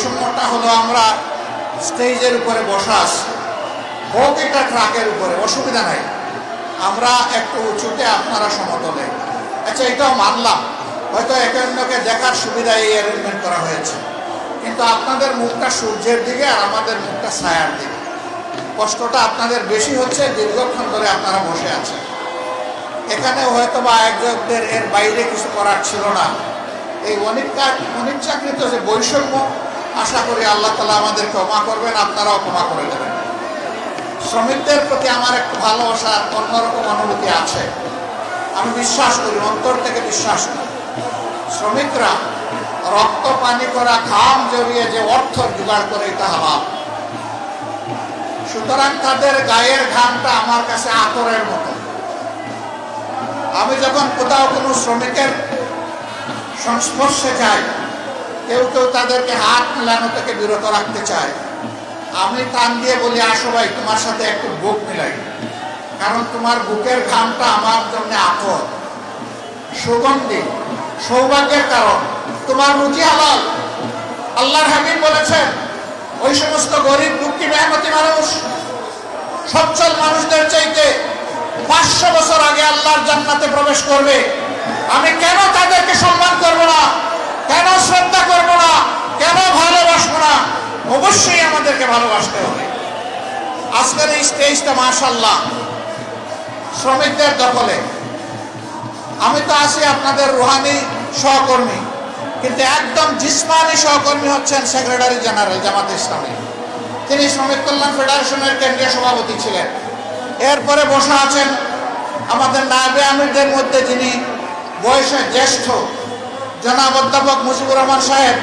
বৈষম্যটা হলো আমরা স্টেজের উপরে বসা আছি, হোক এটা ট্রাকের উপরে, অসুবিধা নাই, আমরা একটু উঁচুতে আপনারা সমতলে। আচ্ছা, এটাও মানলাম, হয়তো একে অন্যকে দেখার সুবিধায় এই অ্যারেঞ্জমেন্ট করা হয়েছে, কিন্তু আপনাদের মুখটা সূর্যের দিকে আর আমাদের মুখটা ছায়ার দিকে। কষ্টটা আপনাদের বেশি হচ্ছে, দীর্ঘক্ষণ ধরে আপনারা বসে আছেন। এখানে হয়তো বা আয়োজকদের এর বাইরে কিছু করার ছিল না। এই অনিচ্ছাকৃত যে বৈষম্য, আশা করি আল্লাহ তাআলা আমাদের ক্ষমা করবেন, আপনারাও ক্ষমা করে দেবেন। শ্রমিকদের প্রতি আমার একটু ভালোবাসা, অন্যরকম অনুভূতি আছে। আমি বিশ্বাস করি, অন্তর থেকে বিশ্বাস করি, শ্রমিকরা রক্ত পানি করা, ঘাম জড়িয়ে যে অর্থ জোগাড় করে এটা হালাল। সুতরাং তাদের গায়ের ঘামটা আমার কাছে আতরের মতো। আমি যখন কোথাও কোনো শ্রমিকের সংস্পর্শে যাই, কেউ কেউ তাদেরকে হাত মেলানো থেকে বিরত রাখতে চায়, আমি টান দিয়ে বলি, আসো ভাই, তোমার সাথে একটু বুক মিলাই, কারণ তোমার বুকের ঘামটা আমার জন্য আতর, সুগন্ধি, সৌভাগ্যের কারণ, তোমার রুচি হালাল। আল্লাহর হাবিব বলেছেন, ওই সমস্ত গরিব দুঃখী মেহনতি মানুষ সচ্ছল মানুষদের চাইতে 500 বছর আগে আল্লাহর জান্নাতে প্রবেশ করবে। আমি কেন তাদেরকে সম্মান করব না, কেন শ্রদ্ধা করব না, কেন ভালোবাসবো না? অবশ্যই আমাদেরকে ভালোবাসতে হবে। আজকের এই স্টেজটা মাশাআল্লাহ শ্রমিকদের দখলে। আমি তো আছি আপনাদের রুহানি সহকর্মী, কিন্তু একদম জিসমানি সহকর্মী হচ্ছেন সেক্রেটারি জেনারেল জামাতে ইসলামী। তিনি শ্রমিক কল্যাণ ফেডারেশনের কেন্দ্রীয় সভাপতি ছিলেন। এরপরে বসা আছেন আমাদের নায়েবে আমিরদের মধ্যে যিনি বয়সে জ্যেষ্ঠ, জনাব অধ্যাপক মুজিবুর রহমান সাহেব,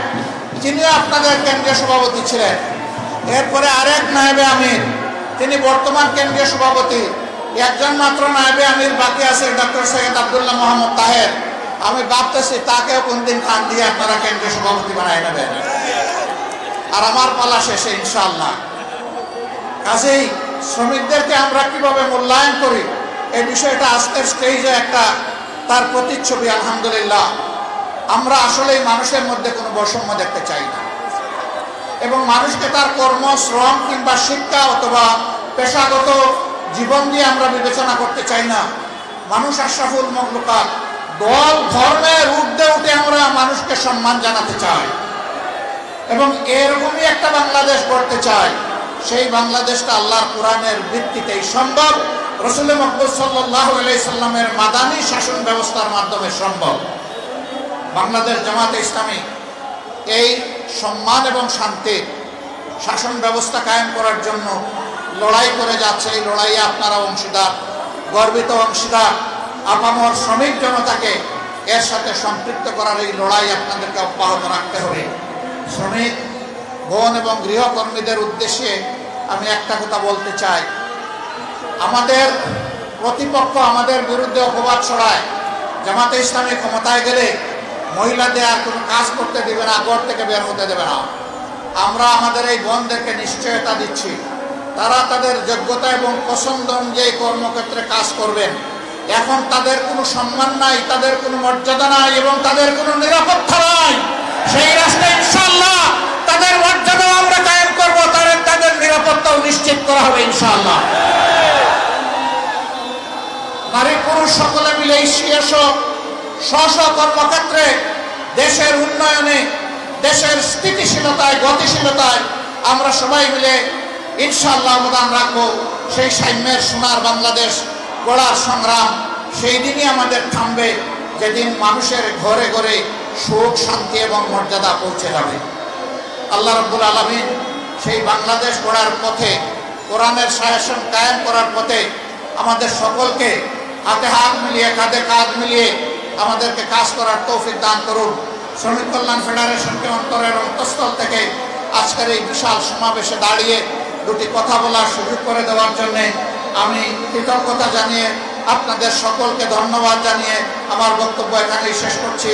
তিনিও আপনাদের কেন্দ্রীয় সভাপতি ছিলেন। এরপরে আরেক নায়েবে আমির, তিনি বর্তমান কেন্দ্রীয় সভাপতি। একজন মাত্র নায়েবে আমির বাকি আছে, ডক্টর সৈয়দ আব্দুল্লাহ মোহাম্মদ তাহের। আমি ভাবতেছি তাকেও কোনদিন কান দিয়ে আপনারা কেন্দ্রীয় সভাপতি বানায় নেবেন, আর আমার পালা শেষে ইনশাআল্লাহ। কাজেই শ্রমিকদেরকে আমরা কিভাবে মূল্যায়ন করি, এই বিষয়টা আজকের স্টেজে একটা তার প্রতিচ্ছবি। আলহামদুলিল্লাহ, আমরা আসলেই মানুষের মধ্যে কোনো বৈষম্য দেখতে চাই না, এবং মানুষকে তার কর্ম, শ্রম কিংবা শিক্ষা অথবা পেশাগত জীবন দিয়ে আমরা বিবেচনা করতে চাই না। মানুষ আশরাফুল মখলুকাত, দল ধর্মের ঊর্ধ্বে উঠে আমরা মানুষকে সম্মান জানাতে চাই, এবং এরকমই একটা বাংলাদেশ গড়তে চাই। সেই বাংলাদেশটা আল্লাহর কোরআনের ভিত্তিতেই সম্ভব, রাসূল মুহাম্মদ সাল্লাল্লাহু আলাইহি সাল্লামের মাদানী শাসন ব্যবস্থার মাধ্যমে সম্ভব। বাংলাদেশ জামাতে ইসলামী এই সম্মান এবং শান্তির শাসন ব্যবস্থা কায়েম করার জন্য লড়াই করে যাচ্ছে। এই লড়াইয়ে আপনারা অংশীদার, গর্বিত অংশীদার। আপামর শ্রমিক জনতাকে এর সাথে সম্পৃক্ত করার এই লড়াই আপনাদেরকে অব্যাহত রাখতে হবে। শ্রমিক বোন এবং গৃহকর্মীদের উদ্দেশ্যে আমি একটা কথা বলতে চাই, আমাদের প্রতিপক্ষ আমাদের বিরুদ্ধে অপবাদ ছড়ায়, জামাতে ইসলামী ক্ষমতায় গেলে মহিলাদের আর কোনো কাজ করতে দেবে না, ঘর থেকে বের হতে দেবে না। আমরা আমাদের এই বোনদেরকে নিশ্চয়তা দিচ্ছি, তারা তাদের যোগ্যতা এবং পছন্দ অনুযায়ী কর্মক্ষেত্রে কাজ করবেন। এখন তাদের কোনো সম্মান নাই, তাদের কোনো মর্যাদা নাই, এবং তাদের কোনো নিরাপত্তা নাই। সেই রাস্তায় ইনশাআল্লাহ তাদের মর্যাদা আমরা কায়েম করবো, তাদের নিরাপত্তাও নিশ্চিত করা হবে ইনশাআল্লাহ। নারী পুরুষ সকলে মিলে স্ব কর্মক্ষেত্রে দেশের উন্নয়নে, দেশের স্থিতিশীলতায়, গতিশীলতায় আমরা সবাই মিলে ইনশাআল্লাহ অবদান রাখবো। সেই সাম্যের সোনার বাংলাদেশ গড়ার সংগ্রাম সেই দিনই আমাদের থামবে, যেদিন মানুষের ঘরে ঘরে সুখ, শান্তি এবং মর্যাদা পৌঁছে যাবে। আল্লাহ রাব্বুল আলামিন সেই বাংলাদেশ গড়ার পথে, কোরআনের শাসন কায়েম করার পথে আমাদের সকলকে হাতে হাত মিলিয়ে, কাঁধে কাঁধ মিলিয়ে আমাদেরকে কাজ করার তৌফিক দান করুন। শ্রমিক কল্যাণ ফেডারেশনকে অন্তরের অন্তঃস্থল থেকে আজকের এই বিশাল সমাবেশে দাঁড়িয়ে দুটি কথা বলার সুযোগ করে দেওয়ার জন্যে আমি কৃতজ্ঞতা জানিয়ে, আপনাদের সকলকে ধন্যবাদ জানিয়ে আমার বক্তব্য এখানেই শেষ করছি।